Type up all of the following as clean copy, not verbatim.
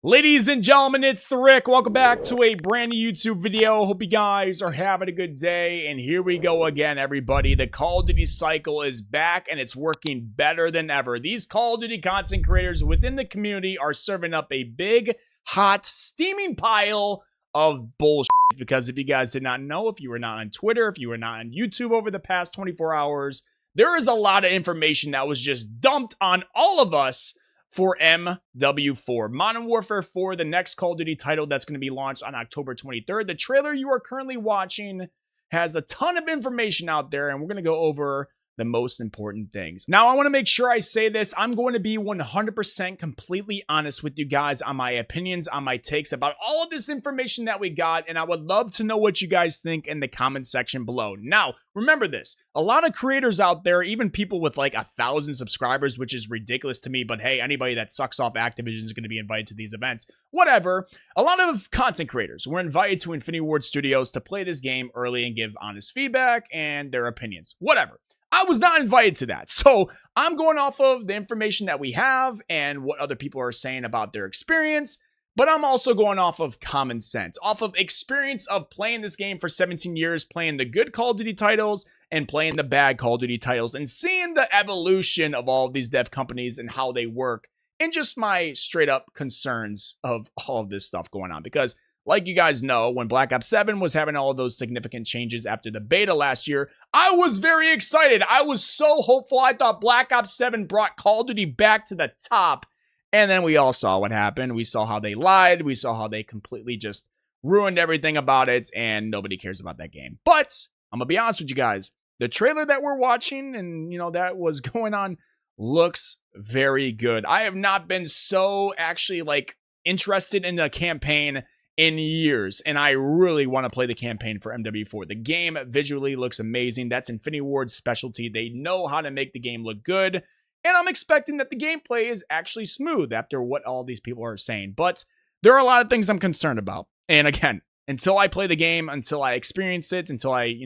Ladies and gentlemen, it's the Rick. Welcome back to a brand new YouTube video. Hope you guys are having a good day. And here we go again, everybody. The Call of Duty cycle is back and it's working better than ever. These Call of Duty content creators within the community are serving up a big, hot, steaming pile of bullshit. Because if you guys did not know, if you were not on Twitter, if you were not on YouTube over the past 24 hours, there is a lot of information that was just dumped on all of us for MW4. Modern Warfare 4, the next Call of Duty title that's going to be launched on October 23rd. The trailer you are currently watching has a ton of information out there, and we're going to go over the most important things. Now, I want to make sure I say this. I'm going to be 100% completely honest with you guys on my opinions, on my takes about all of this information that we got, and I would love to know what you guys think in the comment section below. Now, remember this. A lot of creators out there, even people with like 1,000 subscribers, which is ridiculous to me, but hey, anybody that sucks off Activision is going to be invited to these events. Whatever. A lot of content creators were invited to Infinity Ward Studios to play this game early and give honest feedback and their opinions. Whatever. I was not invited to that. So I'm going off of the information that we have and what other people are saying about their experience. But I'm also going off of common sense, off of experience of playing this game for 17 years, playing the good Call of Duty titles and playing the bad Call of Duty titles and seeing the evolution of all of these dev companies and how they work and just my straight up concerns of all of this stuff going on. Because like you guys know, when Black Ops 7 was having all of those significant changes after the beta last year, I was very excited. I was so hopeful. I thought Black Ops 7 brought Call of Duty back to the top. And then we all saw what happened. We saw how they lied. We saw how they completely just ruined everything about it. And nobody cares about that game. But I'm going to be honest with you guys. The trailer that we're watching and, that was going on looks very good. I have not been so actually interested in the campaign in years, and I really want to play the campaign for MW4. The game visually looks amazing. That's Infinity Ward's specialty. They know how to make the game look good, and I'm expecting that the gameplay is actually smooth after what all these people are saying. But there are a lot of things I'm concerned about. And again, until I play the game, until I experience it, until I,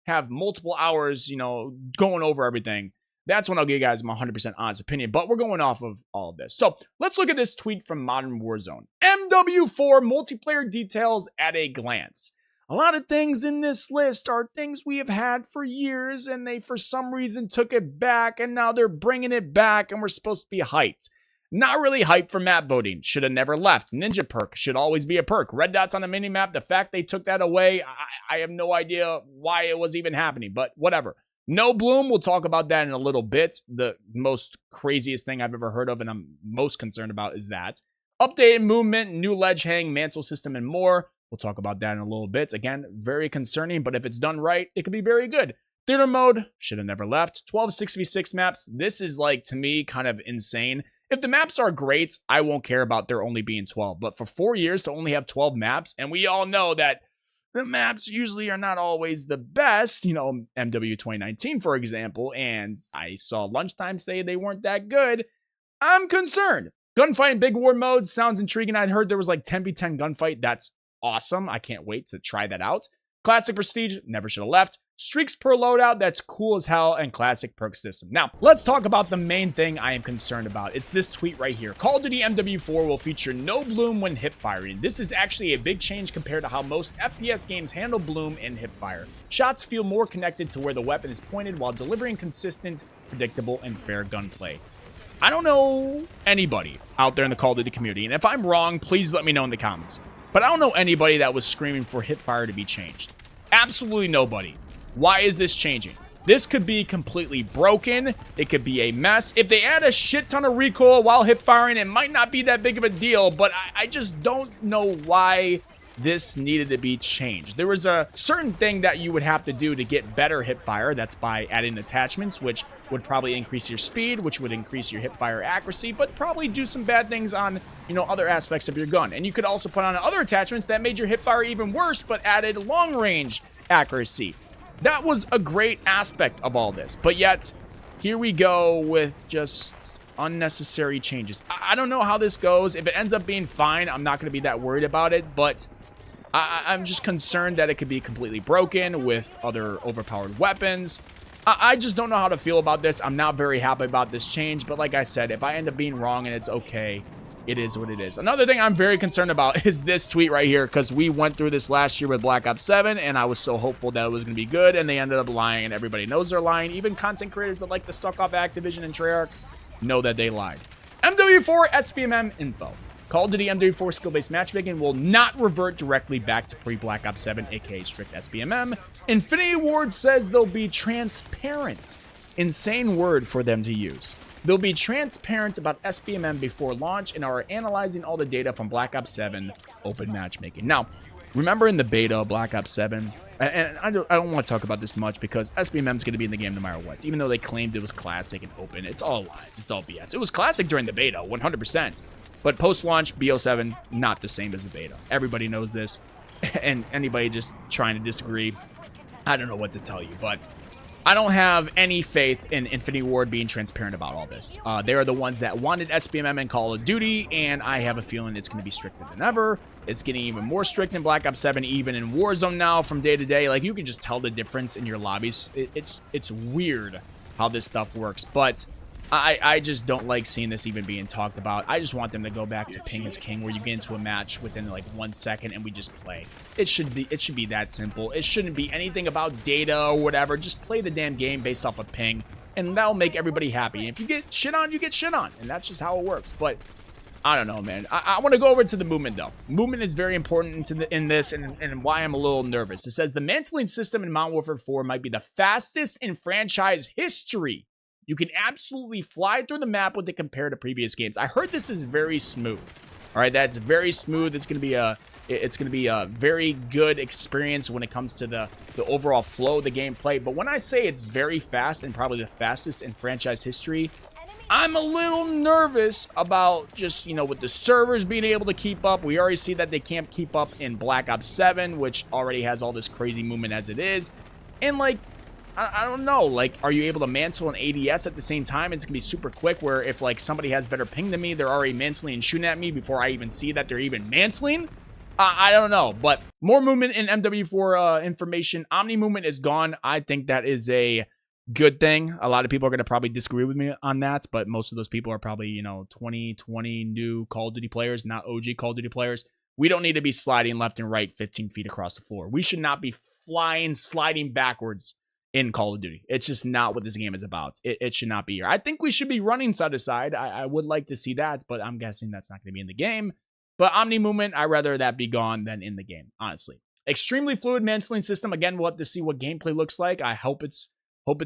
have multiple hours, going over everything, that's when I'll give you guys my 100% honest opinion, but we're going off of all of this. So let's look at this tweet from Modern Warzone. MW4 multiplayer details at a glance. A lot of things in this list are things we have had for years, and they for some reason took it back, and now they're bringing it back, and we're supposed to be hyped. Not really hyped for map voting. Should have never left. Ninja perk should always be a perk. Red dots on the minimap, the fact they took that away, I have no idea why it was even happening, but whatever. No bloom, we'll talk about that in a little bit. The most craziest thing I've ever heard of and I'm most concerned about is that. Updated movement, new ledge hang, mantle system, and more. We'll talk about that in a little bit. Again, very concerning, but if it's done right, it could be very good. Theater mode, should have never left. 12 6v6 maps. This is to me, kind of insane. If the maps are great, I won't care about there only being 12. But for 4 years to only have 12 maps, and we all know that the maps usually are not always the best, MW 2019, for example, and I saw Lunchtime say they weren't that good. I'm concerned. Gunfight and Big War mode sounds intriguing. I'd heard there was 10v10 gunfight. That's awesome. I can't wait to try that out. Classic Prestige, never should have left. Streaks per loadout, that's cool as hell, and classic perk system. Now, let's talk about the main thing I am concerned about. It's this tweet right here. Call of Duty MW4 will feature no bloom when hip firing. This is actually a big change compared to how most FPS games handle bloom and hip fire. Shots feel more connected to where the weapon is pointed while delivering consistent, predictable, and fair gunplay. I don't know anybody out there in the Call of Duty community, and if I'm wrong, please let me know in the comments. But I don't know anybody that was screaming for hip fire to be changed. Absolutely nobody. Why is this changing? This could be completely broken. It could be a mess. If they add a shit ton of recoil while hip firing, it might not be that big of a deal, but I just don't know why this needed to be changed. There was a certain thing that you would have to do to get better hip fire. That's by adding attachments, which would probably increase your speed, which would increase your hip fire accuracy, but probably do some bad things on, other aspects of your gun. And you could also put on other attachments that made your hip fire even worse, but added long range accuracy. That was a great aspect of all this, but yet here we go with just unnecessary changes. I don't know how this goes. If it ends up being fine, I'm not going to be that worried about it, but I'm just concerned that it could be completely broken with other overpowered weapons. I just don't know how to feel about this. I'm not very happy about this change, but like I said, if I end up being wrong and it's okay, it is what it is. Another thing I'm very concerned about is this tweet right here, because we went through this last year with Black Ops 7, and I was so hopeful that it was going to be good, and they ended up lying, and everybody knows they're lying. Even content creators that like to suck off Activision and Treyarch know that they lied. MW4 SBMM info. Call of Duty MW4 skill-based matchmaking will not revert directly back to pre-Black Ops 7, aka strict SBMM. Infinity Ward says they'll be transparent. Insane word for them to use. They'll be transparent about SBMM before launch and are analyzing all the data from Black Ops 7 open matchmaking. Now, remember in the beta of Black Ops 7, and I don't want to talk about this much because SBMM is going to be in the game no matter what. Even though they claimed it was classic and open, it's all lies. It's all BS. It was classic during the beta, 100%. But post-launch, BO7, not the same as the beta. Everybody knows this. And anybody just trying to disagree, I don't know what to tell you. But I don't have any faith in Infinity Ward being transparent about all this. They are the ones that wanted SBMM and Call of Duty, and I have a feeling it's going to be stricter than ever. It's getting even more strict in Black Ops 7, even in Warzone now from day to day. Like, you can just tell the difference in your lobbies. It's weird how this stuff works, but I just don't like seeing this even being talked about. I just want them to go back to ping is king, where you get into a match within like 1 second and we just play. It should be that simple. It shouldn't be anything about data or whatever. Just play the damn game based off of ping, and that'll make everybody happy. And if you get shit on, you get shit on, and that's just how it works. But I don't know, man. I want to go over to the movement, though. Movement is very important in this, and why I'm a little nervous. It says the mantling system in Modern Warfare 4 might be the fastest in franchise history. You can absolutely fly through the map with it compared to previous games. I heard this is very smooth. All right, that's very smooth. It's gonna be a very good experience when it comes to the overall flow of the gameplay. But when I say it's very fast and probably the fastest in franchise history, I'm a little nervous about just, you know, with the servers being able to keep up. We already see that they can't keep up in Black Ops 7, which already has all this crazy movement as it is. And like, I don't know, like, are you able to mantle an ADS at the same time? It's gonna be super quick, where if like somebody has better ping than me, they're already mantling and shooting at me before I even see that they're even mantling. I don't know, but more movement in MW4 information. Omni movement is gone. I think that is a good thing. A lot of people are gonna probably disagree with me on that, but most of those people are probably, you know, 2020 new Call of Duty players, not OG Call of Duty players. We don't need to be sliding left and right 15 feet across the floor. We should not be sliding backwards in Call of Duty. It's just not what this game is about. It should not be here. I think we should be running side to side. I would like to see that, but I'm guessing that's not going to be in the game. But Omni movement, I'd rather that be gone than in the game, honestly. Extremely fluid mantling system. Again, we'll have to see what gameplay looks like. I hope it's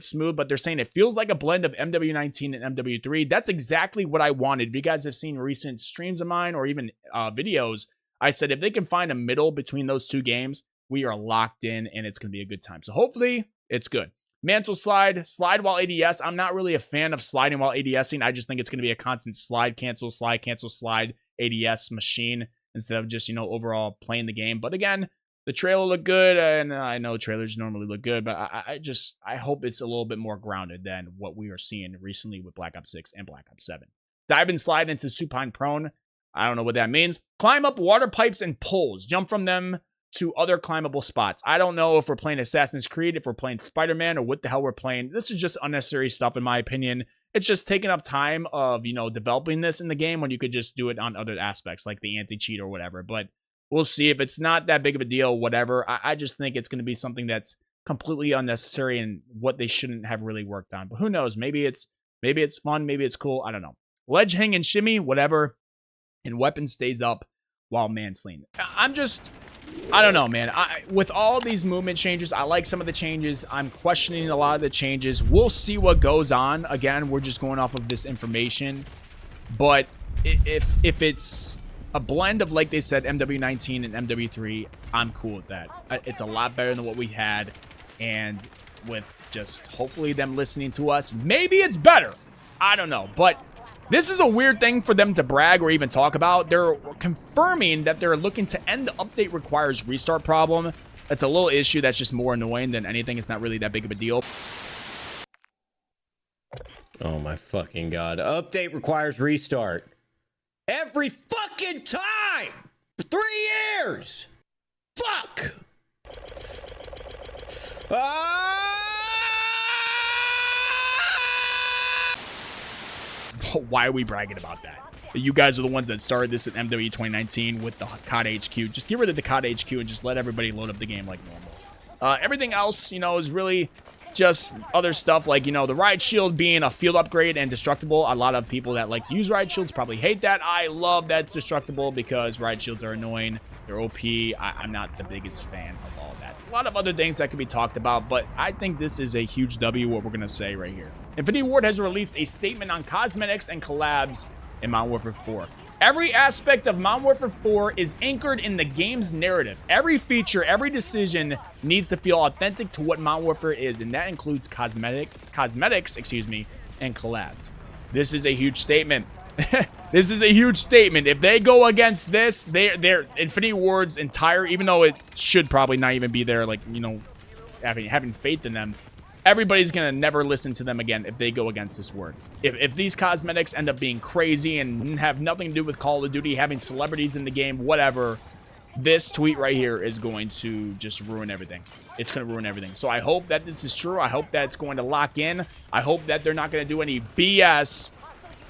smooth, but they're saying it feels like a blend of MW19 and MW3. That's exactly what I wanted. If you guys have seen recent streams of mine or even videos, I said if they can find a middle between those two games, we are locked in and it's going to be a good time. So hopefully it's good. Mantle slide while ADS. I'm not really a fan of sliding while ADSing. I just think it's going to be a constant slide, cancel, slide, ADS machine instead of just, you know, overall playing the game. But again, the trailer looked good, and I know trailers normally look good, but I hope it's a little bit more grounded than what we are seeing recently with Black Ops 6 and Black Ops 7. Dive and slide into supine prone. I don't know what that means. Climb up water pipes and poles. Jump from them to other climbable spots. I don't know if we're playing Assassin's Creed, if we're playing Spider-Man, or what the hell we're playing. This is just unnecessary stuff, in my opinion. It's just taking up time of, you know, developing this in the game when you could just do it on other aspects, like the anti-cheat or whatever. But we'll see. If it's not that big of a deal, whatever. I just think it's going to be something that's completely unnecessary and what they shouldn't have really worked on. But who knows? Maybe it's fun. Maybe it's cool. I don't know. Ledge hang and shimmy, whatever. And weapon stays up while mantling. I don't know, man. With all these movement changes, I like some of the changes. I'm questioning a lot of the changes. We'll see what goes on. Again, we're just going off of this information. But if it's a blend of, like they said, MW19 and MW3, I'm cool with that. It's a lot better than what we had. And with just hopefully them listening to us, maybe it's better. I don't know. But this is a weird thing for them to brag or even talk about. They're confirming that they're looking to end the update requires restart problem. That's a little issue that's just more annoying than anything. It's not really that big of a deal. Oh my fucking god. Update requires restart. Every fucking time! For 3 years! Fuck! Why are we bragging about that? You guys are the ones that started this at MW 2019 with the COD HQ. Just get rid of the COD HQ and just let everybody load up the game like normal. Everything else, you know, is really just other stuff like, you know, the riot shield being a field upgrade and destructible. A lot of people that like to use riot shields probably hate that. I love that it's destructible because riot shields are annoying. They're OP. I'm not the biggest fan of all that. A lot of other things that could be talked about, but I think this is a huge W, what we're going to say right here. Infinity Ward has released a statement on cosmetics and collabs in Modern Warfare 4. Every aspect of Modern Warfare 4 is anchored in the game's narrative. Every feature, every decision needs to feel authentic to what Modern Warfare is, and that includes cosmetics, and collabs. This is a huge statement. This is a huge statement. If they go against this, they're Infinity Ward's entire, even though it should probably not even be there, like, you know, having faith in them, everybody's gonna never listen to them again if they go against this word. If these cosmetics end up being crazy and have nothing to do with Call of Duty, having celebrities in the game, whatever, this tweet right here is going to just ruin everything. It's going to ruin everything. So I hope that this is true. I hope that it's going to lock in. I hope that they're not going to do any BS,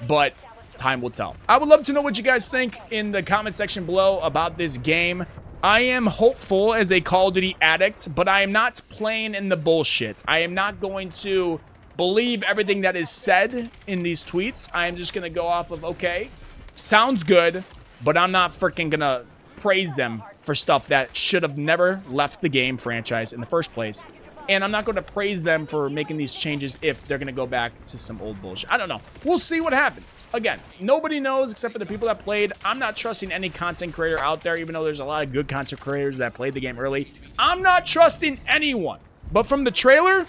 but time will tell. I would love to know what you guys think in the comment section below about this game. I am hopeful as a Call of Duty addict, but I am not playing in the bullshit. I am not going to believe everything that is said in these tweets. I am just going to go off of, okay, sounds good, but I'm not freaking going to praise them for stuff that should have never left the game franchise in the first place. And I'm not going to praise them for making these changes if they're going to go back to some old bullshit. I don't know. We'll see what happens. Again, nobody knows except for the people that played. I'm not trusting any content creator out there, even though there's a lot of good content creators that played the game early. I'm not trusting anyone. But from the trailer,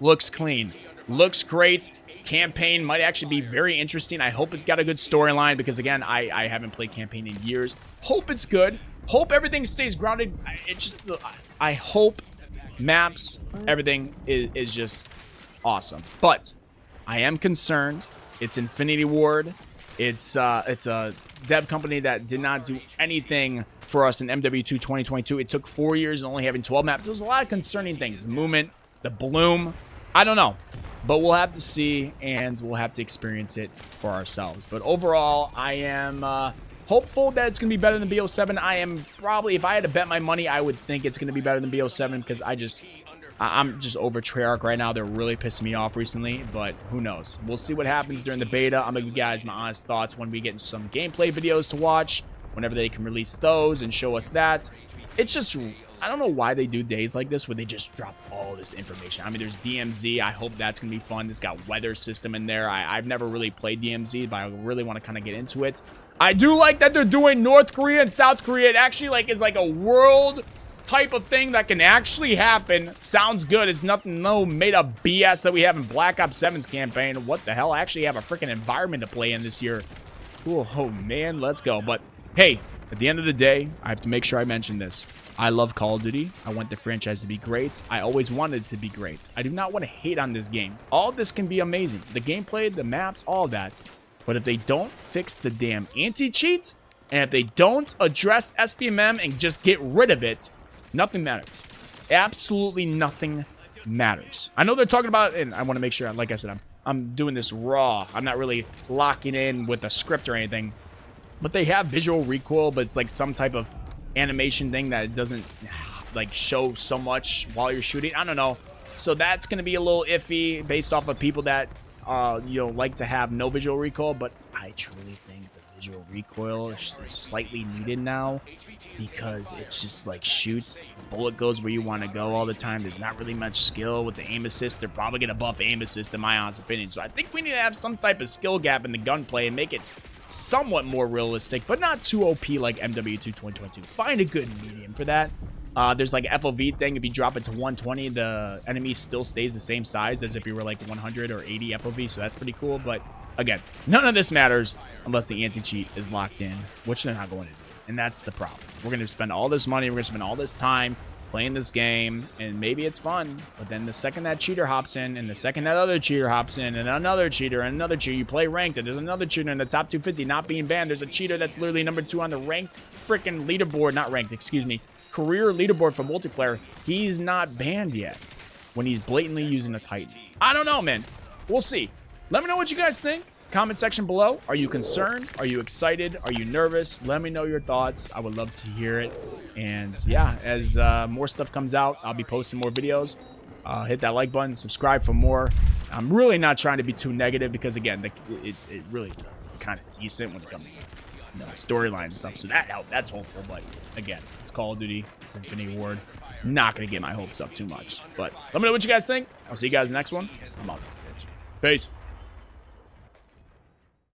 looks clean. Looks great. Campaign might actually be very interesting. I hope it's got a good storyline because, again, I haven't played campaign in years. Hope it's good. Hope everything stays grounded. I hope maps, everything is just awesome. But I am concerned. It's Infinity Ward. It's a dev company that did not do anything for us in MW2 2022. It took 4 years and only having 12 maps. There's a lot of concerning things. The movement, the bloom. I don't know. But we'll have to see, and we'll have to experience it for ourselves. But overall, I am hopeful that it's going to be better than BO7. I am probably, if I had to bet my money, I would think it's going to be better than BO7 because I'm just over Treyarch right now. They're really pissing me off recently, but who knows? We'll see what happens during the beta. I'm going to give you guys my honest thoughts when we get some gameplay videos to watch, whenever they can release those and show us that. It's just, I don't know why they do days like this where they just drop all this information. I mean, there's DMZ. I hope that's going to be fun. It's got weather system in there. I've never really played DMZ, but I really want to kind of get into it. I do like that they're doing North Korea and South Korea. It actually is like a world type of thing that can actually happen. Sounds good. It's nothing, no made up BS that we have in Black Ops 7's campaign. What the hell? I actually have a freaking environment to play in this year. Cool. Oh, man. Let's go. But, hey, at the end of the day, I have to make sure I mention this. I love Call of Duty. I want the franchise to be great. I always wanted it to be great. I do not want to hate on this game. All this can be amazing. The gameplay, the maps, all that. But if they don't fix the damn anti-cheat, and if they don't address SBMM and just get rid of it, nothing matters. Absolutely nothing matters. I know they're talking about, and I want to make sure, like I said, I'm doing this raw. I'm not really locking in with a script or anything. But they have visual recoil, but it's like some type of animation thing that it doesn't like show so much while you're shooting. I don't know. So that's going to be a little iffy based off of people that like to have no visual recoil, but I truly think the visual recoil is slightly needed now because it's just like shoot, the bullet goes where you want to go all the time. There's not really much skill with the aim assist. They're probably going to buff aim assist in my honest opinion. So I think we need to have some type of skill gap in the gunplay and make it somewhat more realistic, but not too OP like MW2 2022. Find a good medium for that. There's like a FOV thing. If you drop it to 120, the enemy still stays the same size as if you were like 100 or 80 FOV, so that's pretty cool. But again, none of this matters unless the anti-cheat is locked in, which they're not going to do. And that's the problem. We're going to spend all this money, we're going to spend all this time playing this game, and maybe it's fun, but then the second that cheater hops in, and the second that other cheater hops in, and another cheater, and another cheater, you play ranked, and there's another cheater in the top 250 not being banned. There's a cheater that's literally number 2 on the ranked freaking leaderboard, not ranked, excuse me, career leaderboard for multiplayer. He's not banned yet when he's blatantly using a Titan. I don't know, man. We'll see. Let me know what you guys think. Comment section below. Are you concerned? Are you excited? Are you nervous? Let me know your thoughts. I would love to hear it. And yeah, as more stuff comes out, I'll be posting more videos. Hit that like button, subscribe for more. I'm really not trying to be too negative because, again, it really kind of decent when it comes to storyline and stuff. So that's hopeful. But again, it's Call of Duty. It's Infinity Ward. Not going to get my hopes up too much. But let me know what you guys think. I'll see you guys in the next one. I'm out this bitch. Peace.